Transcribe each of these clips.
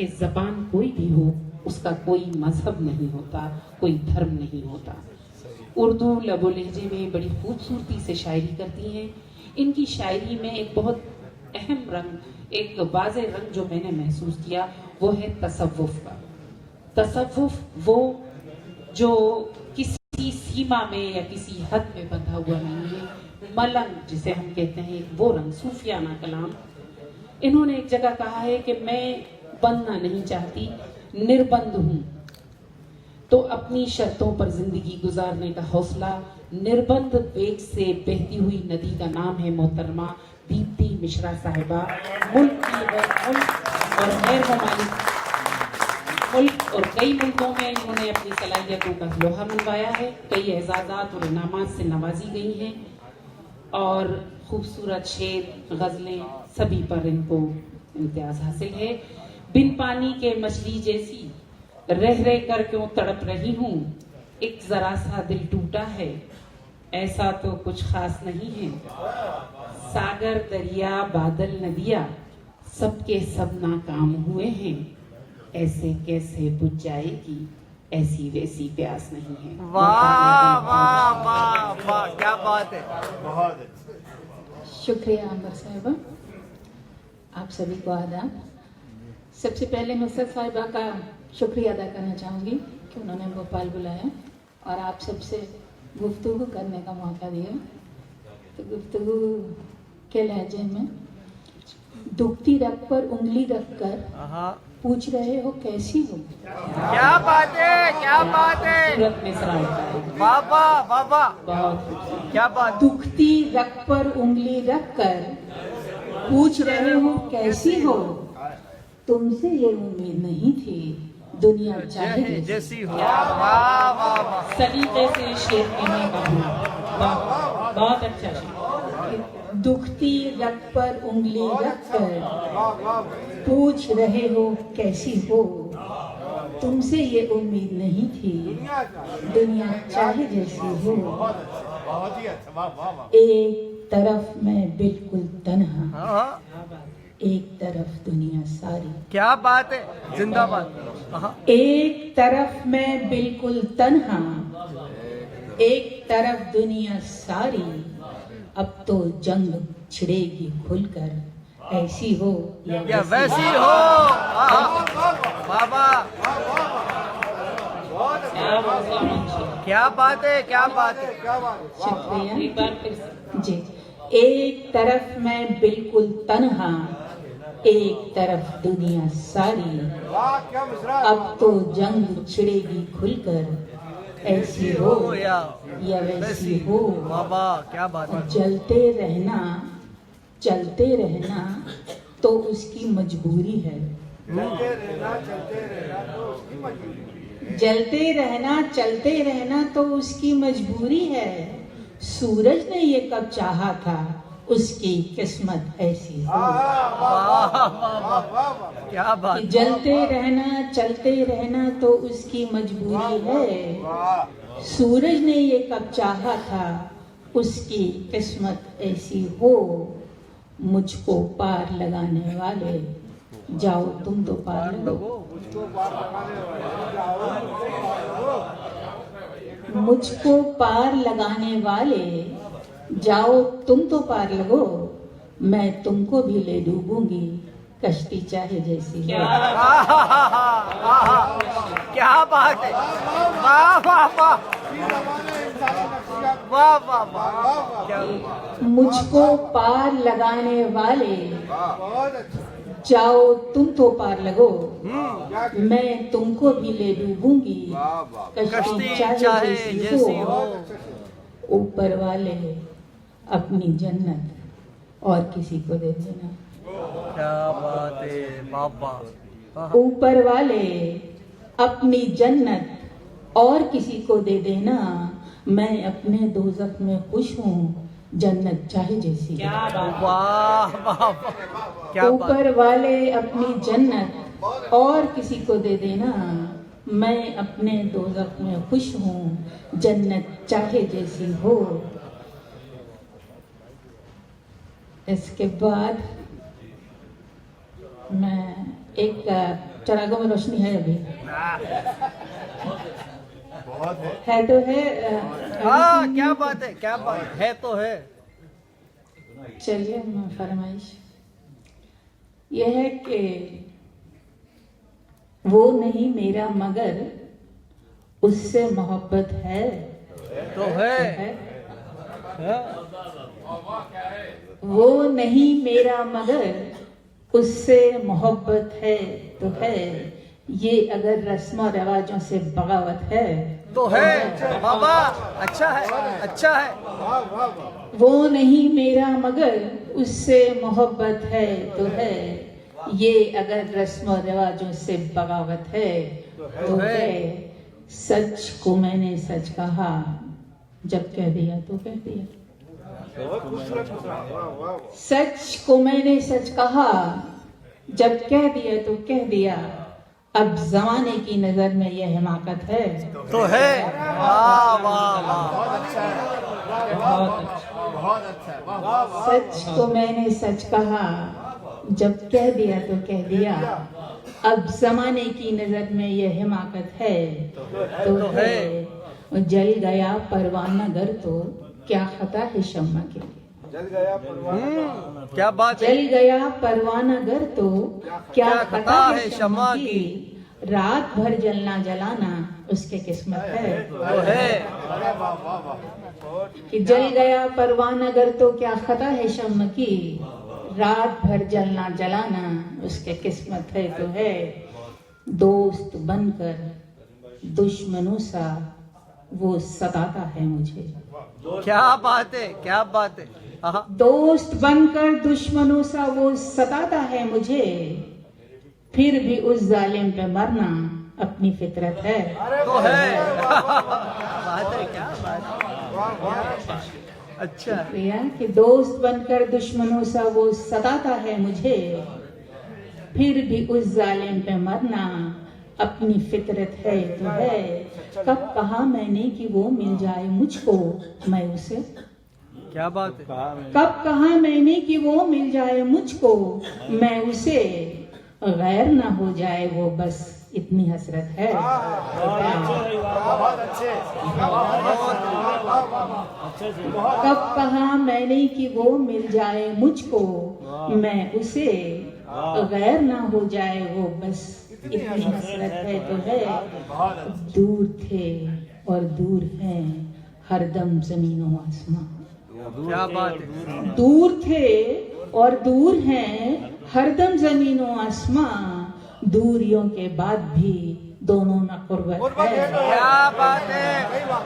कि ज़बान कोई भी हो, उसका कोई मजहब नहीं होता, कोई धर्म नहीं होता। उर्दू लबो लहजे में बड़ी खूबसूरती से शायरी करती हैं। इनकी शायरी में एक बहुत अहम रंग, एक वाज़े रंग जो मैंने महसूस किया वो है तसव्वुफ का। तसव्वुफ वो जो किसी सीमा में या किसी हद में बंधा हुआ नहीं है। मलंग जिसे हम कहते हैं, वो रंग, सूफियाना कलाम। इन्होंने एक जगह कहा है कि मैं बनना नहीं चाहती, निर्बंध हूं, तो अपनी शर्तों पर जिंदगी गुजारने का हौसला। निर्बंध वेग से बहती हुई नदी का नाम है मोहतरमा दीप्ति मिश्रा साहिबा। मुल्क और गैर ममालिक मुल्क और कई मुल्कों में इन्होंने अपनी सलाहियतों का लोहा मनवाया है। कई एजाज़ात और इनामात से नवाजी गई हैं और खूबसूरत शेर, गज़लें, सभी पर इनको इम्तियाज हासिल है। बिन पानी के मछली जैसी रह रह कर क्यों तड़प रही हूँ, एक जरा सा दिल टूटा है, ऐसा तो कुछ खास नहीं है। सागर दरिया बादल नदियाँ सबके सब नाकाम हुए हैं, ऐसे कैसे बुझ जाएगी ऐसी वैसी प्यास नहीं है। वाह वाह वाह वाह, क्या बात है, बहुत शुक्रिया अंबर साहिबा, आप सभी को आदाब। सबसे पहले नुसरत साहिबा का शुक्रिया अदा करना चाहूँगी कि उन्होंने भोपाल बुलाया और आप सबसे गुफ्तगू करने का मौका दिया। तो गुफ्तगू के लहजे में, दुखती रग पर उंगली रख कर पूछ रहे हो कैसी हो। क्या बात है, क्या बात है, सूरत में सराय का है। वाह वाह वाह वाह, बहुत क्या बात। दुखती रग पर उंगली रख कर पूछ रहे हो कैसी हो, तुमसे ये उम्मीद नहीं थी दुनिया चाहे जैसी हो। वाह वाह वाह, सलीके से शेर कहने का हुआ। बहुत अच्छा शेर। दुखती रग पर उंगली रख कर पूछ रहे हो कैसी हो, तुमसे ये उम्मीद नहीं थी दुनिया चाहे जैसी हो। बहुत ही अच्छा, वाह वाह वाह। एक तरफ मैं बिल्कुल तन्हा, एक तरफ दुनिया सारी। क्या बात है, जिंदाबाद। एक तरफ मैं बिल्कुल तन्हा, एक तरफ दुनिया सारी, अब तो जंग छिड़ेगी खुलकर, ऐसी हो या वैसी हो। बाबा क्या बात है, क्या बात है, क्या बात है। शुक्रिया एक बार फिर से। जी। एक तरफ मैं बिल्कुल तन्हा, एक तरफ दुनिया सारी, अब तो जंग छिड़ेगी खुलकर, ऐसी हो या वैसी हो। बाबा क्या बात है। चलते रहना तो उसकी मजबूरी है। जलते रहना चलते रहना तो उसकी मजबूरी है। सूरज ने ये कब चाहा था उसकी किस्मत ऐसी हो। क्या बात। कि जलते रहना चलते रहना तो उसकी मजबूरी है। सूरज ने ये कब चाहा था उसकी किस्मत ऐसी हो। मुझको पार लगाने वाले जाओ तुम तो पार लगो। मुझको पार लगाने वाले जाओ तुम तो पार लगो, मैं तुमको भी ले डूबूंगी कश्ती चाहे जैसी हो। क्या बात है, वाह वाह वाह वाह वाह वाह। मुझको पार लगाने वाले जाओ तुम तो पार लगो, मैं तुमको भी ले डूबूंगी कश्ती चाहे जैसी हो। ऊपर वाले अपनी जन्नत और किसी को दे देना। क्या बात है बाबा। ऊपर वाले अपनी जन्नत और किसी को दे देना, मैं अपने दोज़ख में खुश हूँ जन्नत चाहे जैसी। क्या बात। वाह वाह, क्या बात। ऊपर वाले अपनी जन्नत और किसी को दे देना, मैं अपने दोज़ख में खुश हूँ जन्नत चाहे जैसी हो। इसके बाद मैं एक चरागों में रोशनी है अभी, बहुत है तो है। हाँ, क्या बात है तो है। चलिए फरमाइश यह है कि वो नहीं मेरा मगर उससे मोहब्बत है तो है। वो नहीं मेरा मगर उससे मोहब्बत है तो है, ये अगर रस्म और रिवाजों से बगावत है तो है बाबा, अच्छा है। वो नहीं मेरा मगर उससे मोहब्बत है तो है, ये अगर रस्म और रिवाजों से बगावत है तो है। सच को मैंने सच कहा, जब कह दिया तो कह दिया। सच को मैंने सच कहा, जब कह दिया तो कह दिया। अब जमाने की नजर में यह हिमाकत है तो है। वाह वाह वाह, बहुत अच्छा। सच को मैंने सच कहा, जब कह दिया तो कह दिया। अब जमाने की नजर में यह हिमाकत है तो है। जल गया परवाना गर तो क्या खता है शम्मा के, क्या बात है। जल गया परवाना गर तो क्या खता है शम्मा की। रात भर जलना जलाना उसके किस्मत है तो है। कि जल गया परवाना गर तो क्या खता है शम्मा की। रात भर जलना जलाना उसके किस्मत है तो है। दोस्त बनकर दुश्मनों सा वो सताता है मुझे। क्या बात है। हाँ, दोस्त बनकर दुश्मनों सा वो सताता है मुझे, फिर भी उस जालिम पे मरना अपनी फितरत है तो है। बात है, क्या बात है। अच्छा, प्रिया कि दोस्त बनकर दुश्मनों सा वो सताता है मुझे, फिर भी उस जालिम पे मरना अपनी फितरत है तो है। कब कहा मैंने कि वो मिल जाए मुझको, मैं उसे। क्या बात है। कब कहा मैंने कि वो मिल जाए मुझको, मैं उसे। गैर ना हो जाए वो बस इतनी हसरत है। कब कहा मैंने कि वो मिल जाए मुझको, मैं उसे। गैर ना हो जाए वो बस इतनी हसरत है तो है। दूर थे और दूर हैं हरदम जमीनों आसमां। क्या बात है। दूर थे और दूर हैं हरदम जमीनों आसमां। दूरियों के बाद भी दोनों में कुर्बत है। क्या बात है,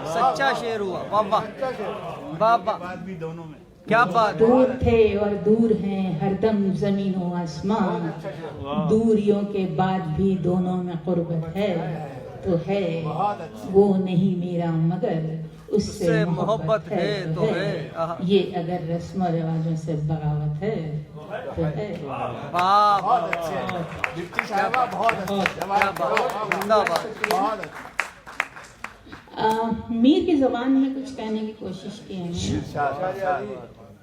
सच्चा शेर हुआ। बाबा क्या बात। दूर थे और दूर हैं हरदम जमीनों आसमां। दूरियों के बाद भी दोनों में कुर्बत है तो है। वो नहीं मेरा मगर उससे मोहब्बत है तो है। ये अगर रस्म रिवाजों से बगावत है तो है। वाह, बहुत अच्छे डिप्टी साहिबा, बहुत अच्छे। मीर की जबान में कुछ कहने की कोशिश की है।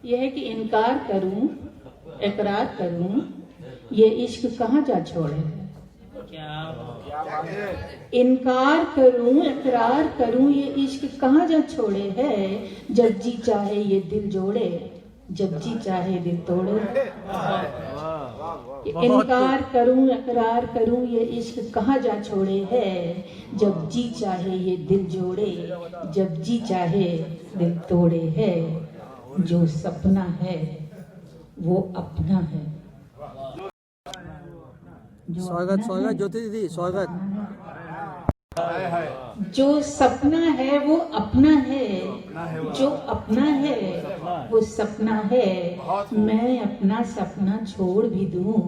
यह है कि इनकार करूं इकरार करूं, ये इश्क कहाँ जा छोड़े। इनकार करूं इकरार करूं, ये इश्क कहाँ जा छोड़े है। जब जी चाहे ये दिल जोड़े, जब जी चाहे दिल तोड़े। इनकार करूं इकरार करूं, ये इश्क कहाँ जा छोड़े है। जब जी चाहे ये दिल जोड़े, जब जी चाहे दिल तोड़े है। जो सपना है वो अपना है। स्वागत ज्योति दीदी, स्वागत। जो सपना है वो अपना है, जो अपना है वो सपना है। मैं अपना सपना छोड़ भी दूं,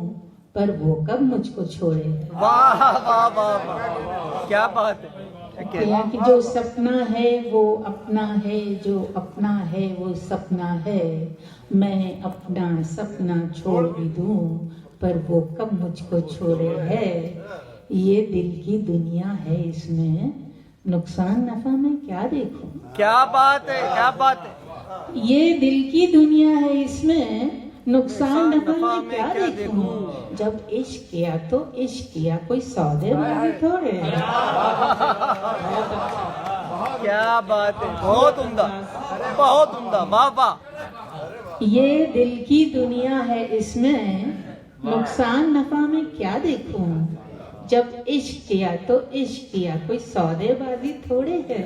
पर वो कब मुझको छोड़े। वाह वाह वाह, क्या बात है। कि जो सपना है वो अपना है, जो अपना है वो सपना है। मैं अपना सपना छोड़ भी दूं, पर वो कब मुझको छोड़े है। ये दिल की दुनिया है, इसमें नुकसान नफा में क्या देखूं। क्या बात है, क्या बात है। ये दिल की दुनिया है, इसमें नुकसान नफा में क्या देखूं, जब इश्क किया तो इश्क किया, कोई सौदेबाजी थोड़े। क्या बात है, बहुत उम्दा, बहुत उम्दा, वाह वाह। ये दिल की दुनिया है, इसमें नुकसान नफा में क्या देखूं, जब इश्क किया तो इश्क किया, कोई सौदेबाजी थोड़े है।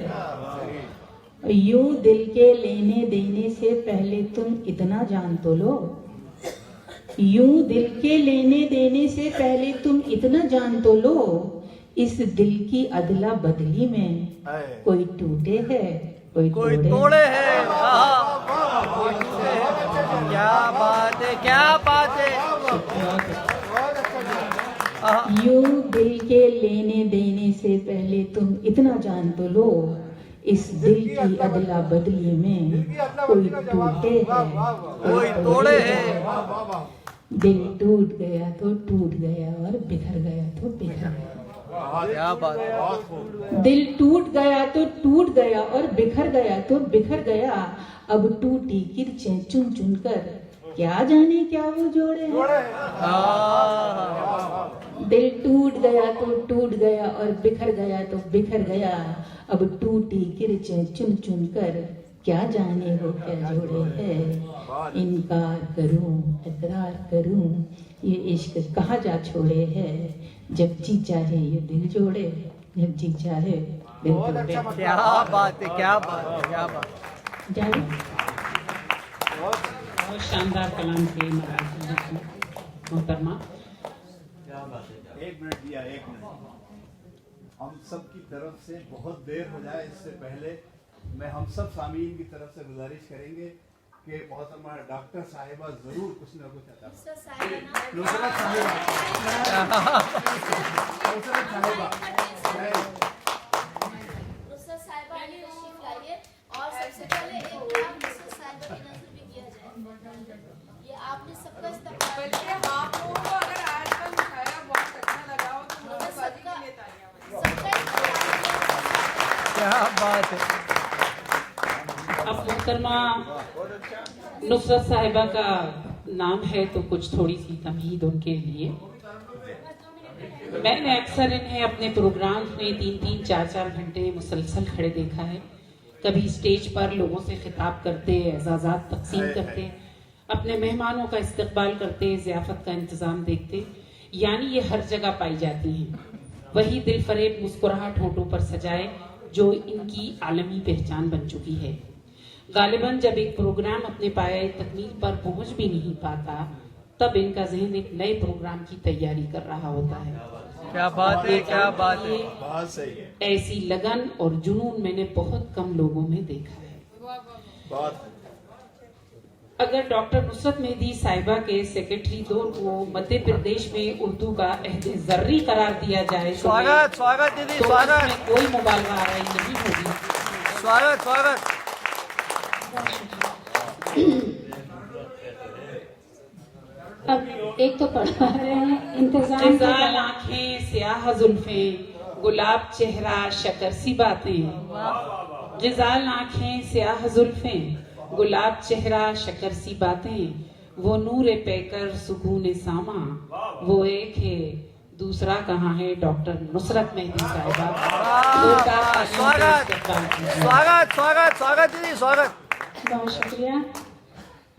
यूं दिल के लेने देने से पहले तुम इतना जान तो लो, यूं दिल के लेने देने से पहले तुम इतना जान तो लो, इस दिल की अदला बदली में कोई टूटे है कोई तोड़े है। क्या बात है, क्या बात है। यूं दिल के लेने देने से पहले तुम इतना जान तो लो, इस दिल की अदला बदली में कोई टूटे है कोई तोड़े है। दिल टूट गया तो टूट गया और बिखर गया तो बिखर गया। क्या बात है। दिल टूट गया तो टूट गया और बिखर गया तो बिखर गया, अब टूटी किरचें चुन चुन कर क्या जाने क्या वो जोड़े हैं। दिल टूट गया तो टूट गया और बिखर गया तो बिखर गया, अब टूटी किरचें चुन चुन कर क्या जाने वो क्या जोड़े हैं। इनकार करूं इकरार करूं, ये इश्क कहाँ जा छोड़े है, जब जी चाहे ये दिल जोड़े, जब जी चाहे दिल तोड़े। क्या बात है, क्या बात है, क्या बात। जाए बहुत शानदार कलाम थे मोहतरमा। एक मिनट दिया, एक मिनट। हम सब की तरफ से बहुत देर हो जाए इससे पहले मैं हम सब सामीन की तरफ से गुजारिश करेंगे कि मोहतरमा डॉक्टर साहिबा जरूर कुछ न कुछ अता नुसरत साहिबा नुसरत साहिबा ने तशरीफ लाइए और सबसे पहले एक काम नुसरत साहिबा की नजर भी किया जाए। ये आपने सबका इस्तेमाल बल्कि आप लोगों को अगर आज का मुशायरा बहुत अच्छा लगा हो तो मुझे सबका क्या बात है। अब मोहतरमा नुसरत साहिबा का नाम है तो कुछ थोड़ी सी तमहीद उनके लिए। मैंने अक्सर इन्हें अपने प्रोग्राम्स में 3-3, 4-4 घंटे मुसलसल खड़े देखा है। कभी स्टेज पर लोगों से खिताब करते, एजाज़ात तकसीम करते, अपने मेहमानों का इस्तकबाल करते, ज़ियाफ़त का इंतज़ाम देखते, यानी ये हर जगह पाई जाती हैं। वही दिल फरेब मुस्कुराहट होठों पर सजाए जो इनकी आलमी पहचान बन चुकी है। गालिबन जब एक प्रोग्राम अपने पाए तकमील पर पहुंच भी नहीं पाता, तब इनका जहन एक नए प्रोग्राम की तैयारी कर रहा होता है। क्या बात है, क्या बात है। बहुत सही है, ऐसी लगन और जुनून मैंने बहुत कम लोगों में देखा है। बहुत। अगर डॉक्टर नुसरत मेहदी साहिबा के सेक्रेटरी दौर को मध्य प्रदेश में उर्दू का अहद ज़र्री करार दिया जाए तो स्वागत स्वागत दीदी, स्वागत। इसमें कोई मुबालगा आराई नहीं होगी। स्वागत स्वागत। अब एक तो पढ़ा रहे हैं इंतजाम जिजाल आंखें, स्याह जुल्फें, गुलाब चेहरा, शकर सी बातें। जिजाल आंखें, स्याह जुल्फें, गुलाब चेहरा, शकर सी बातें। वो नूर पैकर सुकून सामा, वो एक है दूसरा कहाँ है डॉक्टर नुसरत मेहदी साहिबा। स्वागत स्वागत स्वागत स्वागत दीदी, स्वागत। बहुत शुक्रिया।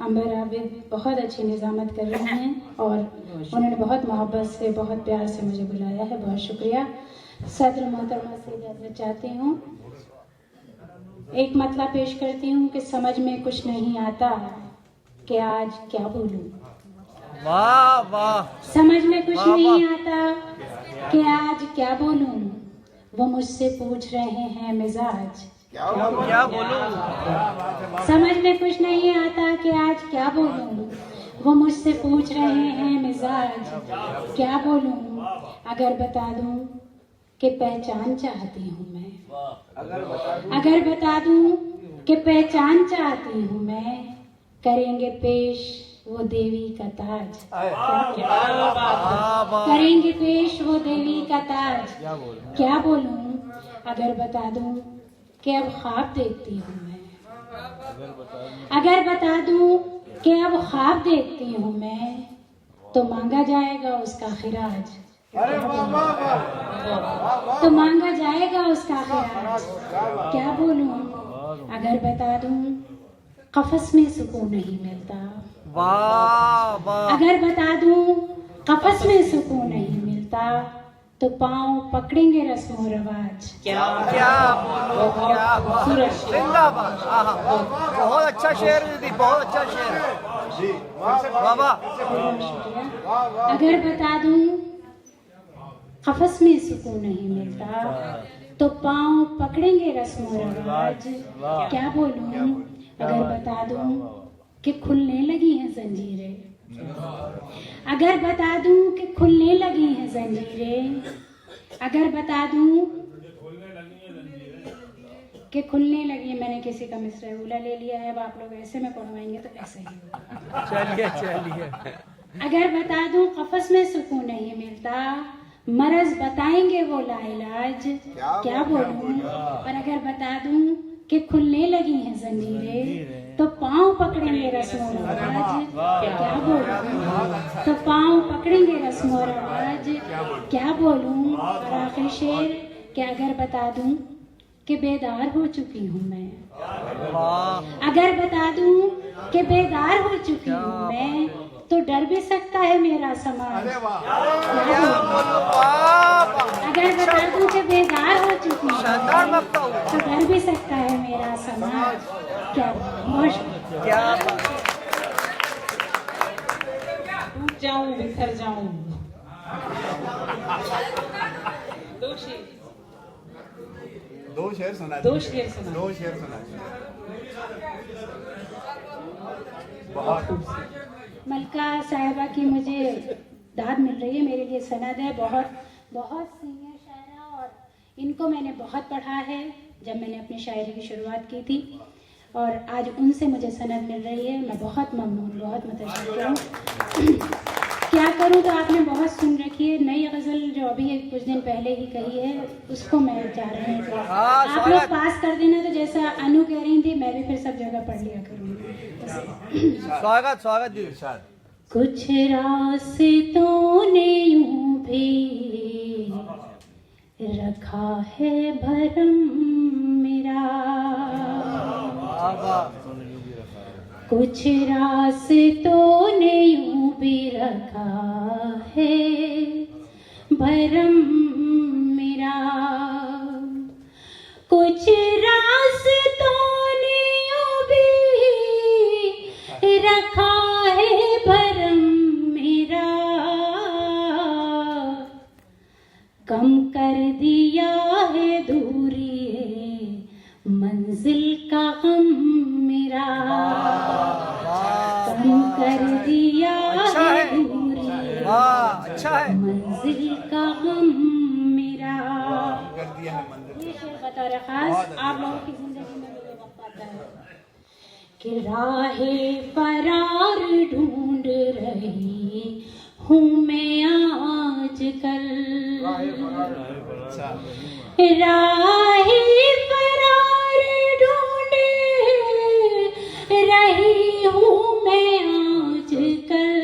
अंबर आबिद बहुत अच्छी निज़ामत कर रहे हैं और उन्होंने बहुत मोहब्बत से, बहुत प्यार से मुझे बुलाया है। बहुत शुक्रिया। सदर मोहतरमा से इजाज़त चाहती हूँ। एक मतला पेश करती हूँ कि समझ में कुछ नहीं आता कि आज क्या बोलूँ। वाह वाह। समझ में कुछ नहीं आता कि आज क्या बोलूँ। वो मुझसे पूछ रहे हैं मिजाज क्या बोलूं। समझ में कुछ नहीं आता कि आज क्या बोलूं। वो मुझसे पूछ रहे हैं मिजाज क्या बोलूं। अगर बता दूं कि पहचान चाहती हूँ मैं, अगर बता दूं कि पहचान चाहती हूँ मैं, करेंगे पेश वो देवी का ताज। करेंगे पेश वो देवी का ताज। क्या बोलूं। अगर बता दूं कि अब ख्वाब देखती हूँ मैं, अगर बता दूं कि अब ख्वाब देखती हूँ मैं तो मांगा जाएगा उसका खिराज, तो मांगा जाएगा उसका खिराज। क्या बोलूं अगर बता दूं कफस में सुकून नहीं मिलता, वाह वाह, अगर बता दूं कफस में सुकून नहीं मिलता तो पाँव पकड़ेंगे रस्मो रवाज। क्या क्या बोलो, क्या बात, खूबसूरत शेर। जिंदाबाद। आहा, बहुत अच्छा शेर है दीदी, बहुत अच्छा शेर है। वाह वाह, अगर बता दूं कफस में सुकून नहीं मिलता तो पाँव पकड़ेंगे रस्मो रवाज। क्या बोलूं अगर बता दूं कि खुलने लगी हैं जंजीरें, अगर बता दूं कि खुलने लगी हैं जंजीरें, अगर बता दूं कि खुलने लगी है। मैंने किसी का मिसरा उला ले लिया है, अब आप लोग ऐसे में पढ़वाएंगे तो ऐसे ही होगा। चलिए चलिए। अगर बता दूं कफस में सुकून नहीं मिलता, मरज बताएंगे वो लाइलाज। क्या बोलूं और अगर बता दूं कि खुलने लगी हैं जंजीरें तो पाँव पकड़ेंगे रस्मो रवाज। क्या बोलूं तो पाँव पकड़ेंगे रस्मो रवाज। क्या बोलूं और आखिरी शेर कि अगर बता दूं कि बेदार हो चुकी हूँ मैं, अगर बता दूं कि बेदार हो चुकी हूँ मैं तो डर भी सकता है मेरा समाज। अगर बता दूं कि बेदार हो चुकी हूँ तो डर भी सकता है मेरा समाज। क्या क्या बात, टूट जाऊं बिखर जाऊं। दो शेर सुना दो शेर सुना। दो शेर सुना। बहुत मलका साहिबा की मुझे दाद मिल रही है, मेरे लिए सनद है। बहुत बहुत सीनियर शायरा और इनको मैंने बहुत पढ़ा है जब मैंने अपनी शायरी की शुरुआत की थी और आज उनसे मुझे सनद मिल रही है। मैं बहुत ममनून, बहुत मुतशक्किर हूँ। क्या करूँ तो आपने बहुत सुन रखी है। नई गज़ल जो अभी कुछ दिन पहले ही कही है उसको मैं चाह रही हूँ आप लोग पास कर देना। तो जैसा अनु कह रही थी मैं भी फिर सब जगह पढ़ लिया करूँगी। स्वागत स्वागत दीदी। कुछ रास्तों ने यूं भी रखा है भरम मेरा, कुछ रास्तों ने यूं भी रखा है भरम मेरा, कुछ रास्तों ने यूं भी रखा है भरम मेरा, कम कर दिया है दूरी है मंजिल का गम मेरा, कम कर दिया है दूरी है मंजिल का गम मेरा। ये शेर बता रहा खास आप लोगों की जिंदगी में मुझे वक्त आता है कि राहे फरार ढूंढ रही हूँ मैं आजकल, राहे फरार ढूंढ रही हूँ मैं आजकल,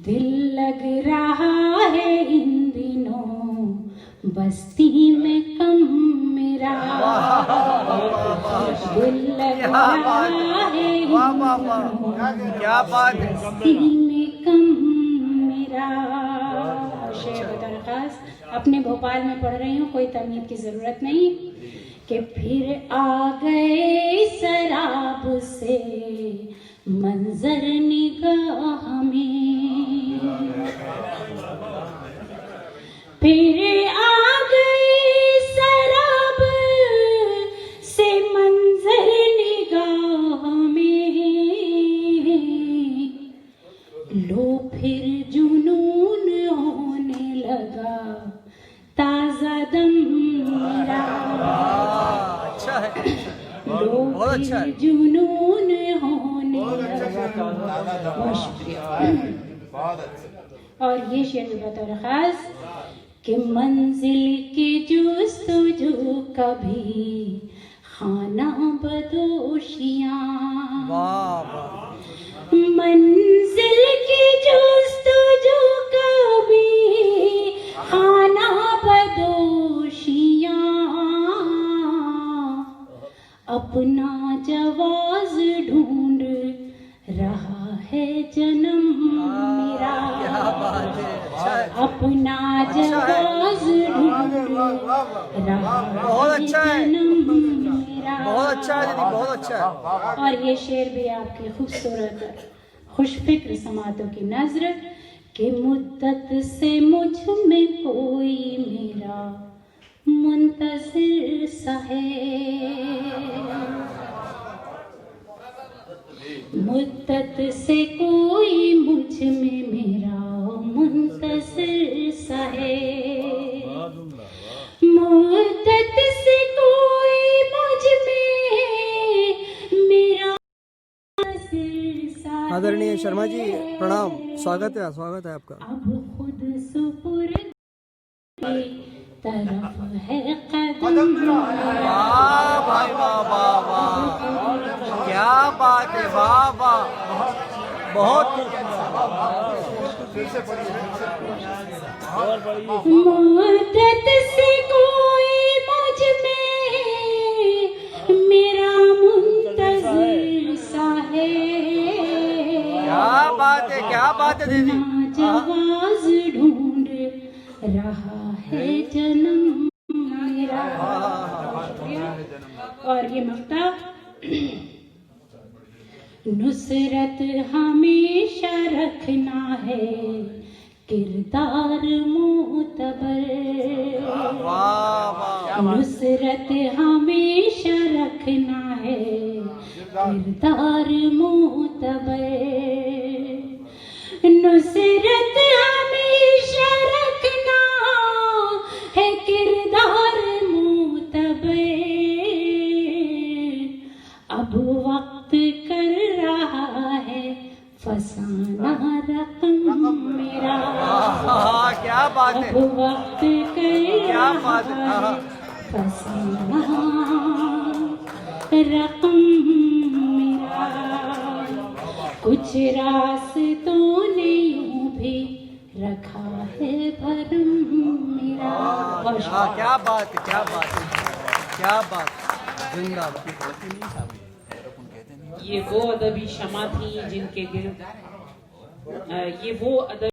दिल लग रहा है इन दिनों बस्ती में कम मेरा, दिल लग रहा है क्या बात है, बस्ती में कम मेरा। शेर बदरखास्त अपने भोपाल में पढ़ रही हूँ, कोई तमीद की जरूरत नहीं। कि फिर आ गए शराब से मंजर निगाह में, फिर आ गई शराब से मंजर निगाह में, लो फिर जुनून होने लगा ताजा दम मेरा, अच्छा है, लो बहुत अच्छा है। फिर जुनून होने लगा। बहुत शुक्रिया। और ये शेर जो बतौर खास कि मंजिल की जुस्तजू कभी खाना बदोशियां, वाह वाह मंजिल की जस्तजू कभी खाना बदोशियां, अपना जवाज ढूंढ रहा है जन्म मेरा, क्या बात है, अच्छा है, अपना जवाज ढूंढ रहा बहुत है अच्छा है, जन्म मेरा। बहुत अच्छा है दीदी, बहुत अच्छा है। और ये शेर भी आपकी खूबसूरत खुशफिक्र समातों की नजर कि मुद्दत से मुझ में कोई मेरा मुंतजिर सा है, मुद्दत से कोई मुझ में मेरा मुंतजिर सा है, मुद्दत से कोई मुझ में मेरा मुंतजिर सा है। आदरणीय शर्मा जी प्रणाम, स्वागत है आपका। अब खुद सुपुर्द की तरफ है कदम मेरा। वाह भाई वाह वाह वाह, क्या बात है, वाह वाह, बहुत मुद्दत से कोई मुझ में मेरा मुंतजिर सा है, क्या बात है, क्या बात है दीदी। जवाज ढूंढ रहा है जन्म मेरा। और ये मक्ता नुसरत हमेशा रखना है किरदार मोतबर, वाह वाह, नुसरत हमेशा रखना है किरदार मोतबर, नुसरत हमेशा रखना है किरदार मोतबर, अब वक्त कर रहा है फसाना रकम मेरा, क्या बात है, अब वक्त कर क्या बात है, रहा है फसाना रकम मेरा, कुछ रास्तों ने यूं भी रखा है भरम मेरा। और क्या बात है, क्या बात है, क्या बात, जिंदाबाद। ये वो अदबी शमा थी जिनके गिर्द ये वो अदब